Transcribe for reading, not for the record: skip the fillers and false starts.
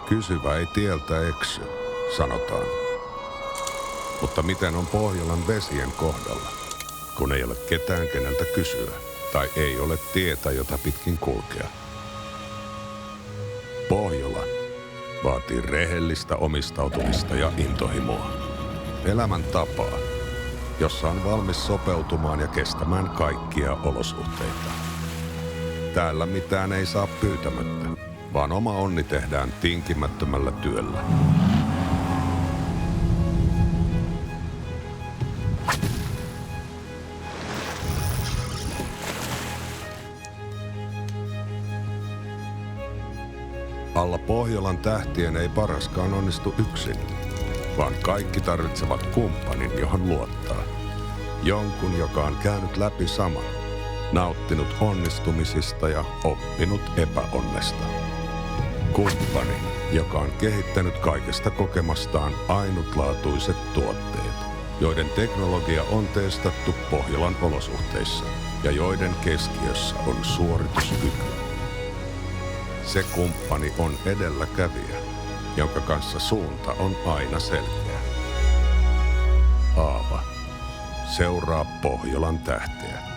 Kysyvä ei tieltä eksy, sanotaan. Mutta miten on Pohjolan vesien kohdalla, kun ei ole ketään keneltä kysyä tai ei ole tietä, jota pitkin kulkea? Pohjola vaatii rehellistä omistautumista ja intohimoa. Elämäntapaa, jossa on valmis sopeutumaan ja kestämään kaikkia olosuhteita. Täällä mitään ei saa pyytämättä, vaan oma onni tehdään tinkimättömällä työllä. Alla Pohjolan tähtien ei paraskaan onnistu yksin, vaan kaikki tarvitsevat kumppanin, johon luottaa. Jonkun, joka on käynyt läpi saman, nauttinut onnistumisista ja oppinut epäonnesta. Kumppani, joka on kehittänyt kaikesta kokemastaan ainutlaatuiset tuotteet, joiden teknologia on testattu Pohjolan olosuhteissa ja joiden keskiössä on suorituskyky. Se kumppani on edelläkävijä, jonka kanssa suunta on aina selkeä. Aava seuraa Pohjolan tähteä.